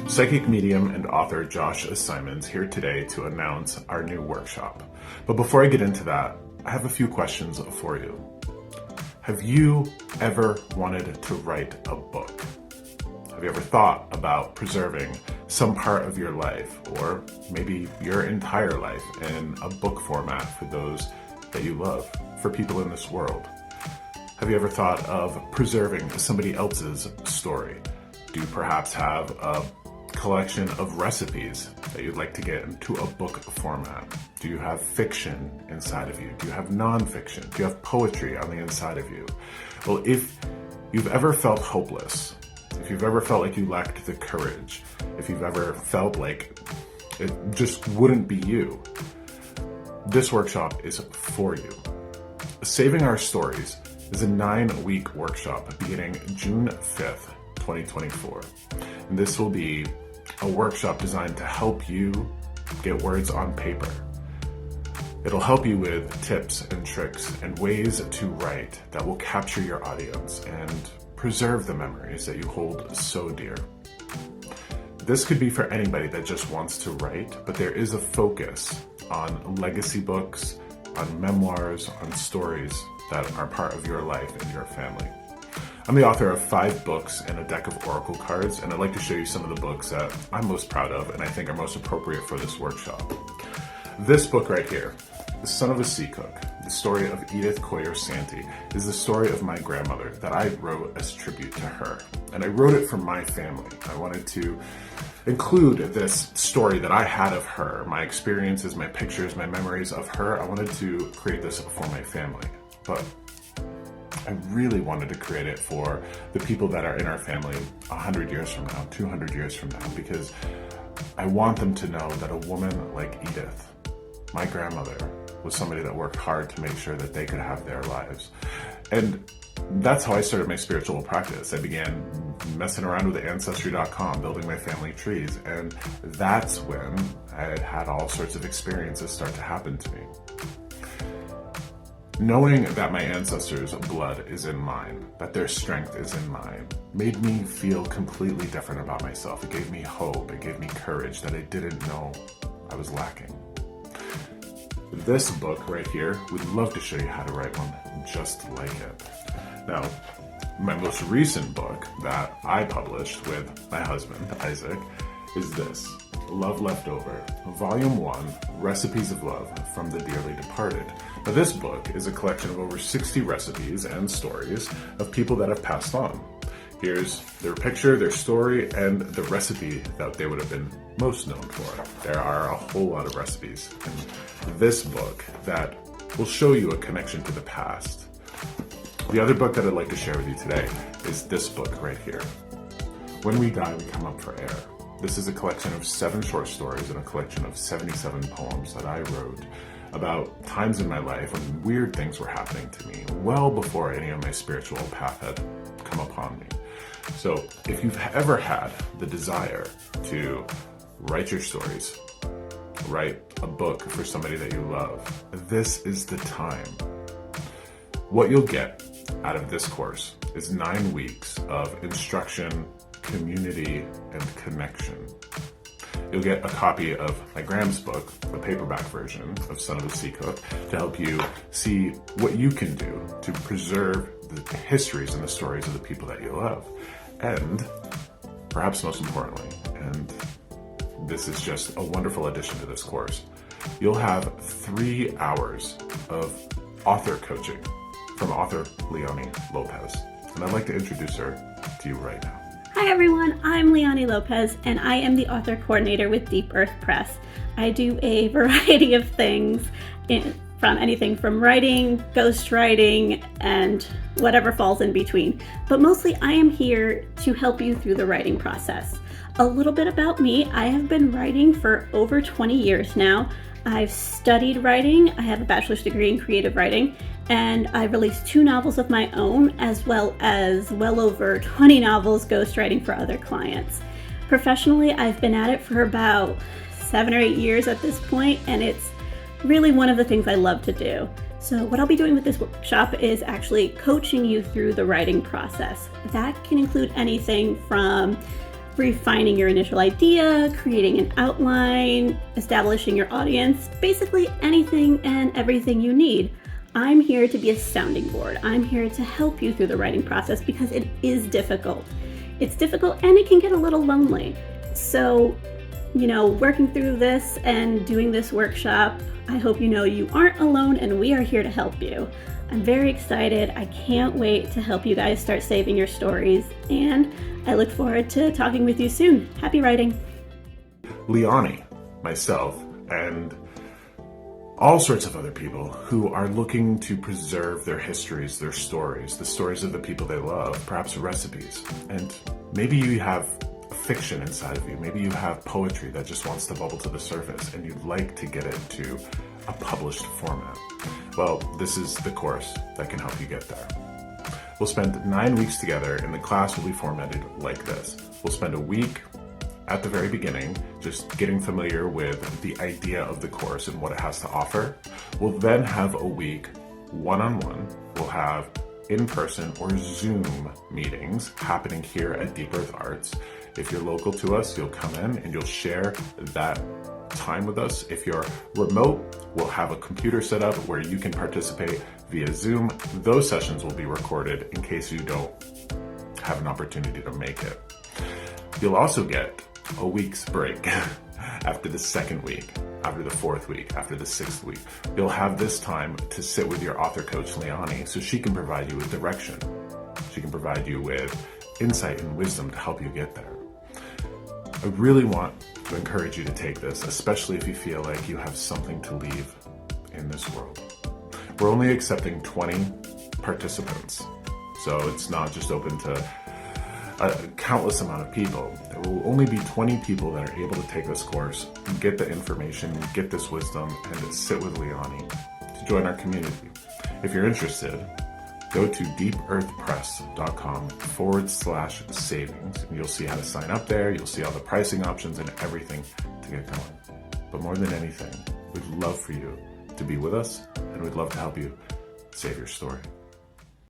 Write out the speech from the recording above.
Psychic medium and author Josh Simons here today to announce our new workshop. But before I get into that, I have a few questions for you. Have you ever wanted to write a book? Have you ever thought about preserving some part of your life, or maybe your entire life, in a book format for those that you love, for people in this world? Have you ever thought of preserving somebody else's story? Do you perhaps have a collection of recipes that you'd like to get into a book format? Do you have fiction inside of you? Do you have nonfiction? Do you have poetry on the inside of you? Well, if you've ever felt hopeless, if you've ever felt like you lacked the courage, if you've ever felt like it just wouldn't be you, this workshop is for you. Saving Our Stories is a 9-week workshop beginning June 5th, 2024. And this will be a workshop designed to help you get words on paper. It'll help you with tips and tricks and ways to write that will capture your audience and preserve the memories that you hold so dear. This could be for anybody that just wants to write, but there is a focus on legacy books, on memoirs, on stories that are part of your life and your family. I'm the author of 5 books and a deck of oracle cards, and I'd like to show you some of the books that I'm most proud of and I think are most appropriate for this workshop. This book right here, The Son of a Sea Cook, the story of Edith Coyer Santee, is the story of my grandmother that I wrote as tribute to her. And I wrote it for my family. I wanted to include this story that I had of her, my experiences, my pictures, my memories of her. I wanted to create this for my family. But I really wanted to create it for the people that are in our family 100 years from now, 200 years from now, because I want them to know that a woman like Edith, my grandmother, was somebody that worked hard to make sure that they could have their lives. And that's how I started my spiritual practice. I began messing around with Ancestry.com, building my family trees, and that's when I had all sorts of experiences start to happen to me. Knowing that my ancestors' blood is in mine, that their strength is in mine, made me feel completely different about myself. It gave me hope, it gave me courage that I didn't know I was lacking. This book right here, we'd love to show you how to write one just like it. Now, my most recent book that I published with my husband, Isaac, is this, Love Leftover, Volume 1, Recipes of Love from the Dearly Departed. Now, this book is a collection of over 60 recipes and stories of people that have passed on. Here's their picture, their story, and the recipe that they would have been most known for. There are a whole lot of recipes in this book that will show you a connection to the past. The other book that I'd like to share with you today is this book right here, When We Die, We Come Up for Air. This is a collection of 7 short stories and a collection of 77 poems that I wrote about times in my life when weird things were happening to me, well before any of my spiritual path had come upon me. So if you've ever had the desire to write your stories, write a book for somebody that you love, this is the time. What you'll get out of this course is 9 weeks of instruction, community, and connection. You'll get a copy of my Graham's book, the paperback version of Son of a Sea Cook, to help you see what you can do to preserve the histories and the stories of the people that you love. And perhaps most importantly, and this is just a wonderful addition to this course, you'll have 3 hours of author coaching from author Leani Lopez. And I'd like to introduce her to you right now. Hi everyone, I'm Leani Lopez and I am the author coordinator with Deep Earth Press. I do a variety of things from anything from writing, ghostwriting, and whatever falls in between. But mostly I am here to help you through the writing process. A little bit about me, I have been writing for over 20 years now. I've studied writing, I have a bachelor's degree in creative writing, and I've released 2 novels of my own, as well as well over 20 novels ghostwriting for other clients. Professionally, I've been at it for about 7 or 8 years at this point, and it's really one of the things I love to do. So what I'll be doing with this workshop is actually coaching you through the writing process. That can include anything from refining your initial idea, creating an outline, establishing your audience, basically anything and everything you need. I'm here to be a sounding board. I'm here to help you through the writing process because it is difficult. It's difficult and it can get a little lonely. So, working through this and doing this workshop, I hope you know you aren't alone and we are here to help you. I'm very excited. I can't wait to help you guys start saving your stories, and I look forward to talking with you soon. Happy writing. Leani, myself, and all sorts of other people who are looking to preserve their histories, their stories, the stories of the people they love, perhaps recipes. And maybe you have fiction inside of you. Maybe you have poetry that just wants to bubble to the surface and you'd like to get it to a published format. Well, this is the course that can help you get there. We'll spend 9 weeks together, and the class will be formatted like this. We'll spend a week at the very beginning just getting familiar with the idea of the course and what it has to offer. We'll then have a week one-on-one. We'll have in-person or Zoom meetings happening here at Deep Earth Arts. If you're local to us, you'll come in and you'll share that time with us. If you're remote, we'll have a computer set up where you can participate via Zoom. Those sessions will be recorded in case you don't have an opportunity to make it. You'll also get a week's break after the second week, after the fourth week, after the sixth week. You'll have this time to sit with your author coach, Leani, so she can provide you with direction. She can provide you with insight and wisdom to help you get there. I really want to encourage you to take this, especially if you feel like you have something to leave in this world. We're only accepting 20 participants, so it's not just open to a countless amount of people. There will only be 20 people that are able to take this course, get the information, get this wisdom, and sit with Leani to join our community. If you're interested, go to deepearthpress.com/savings, and you'll see how to sign up there. You'll see all the pricing options and everything to get going. But more than anything, we'd love for you to be with us, and we'd love to help you save your story.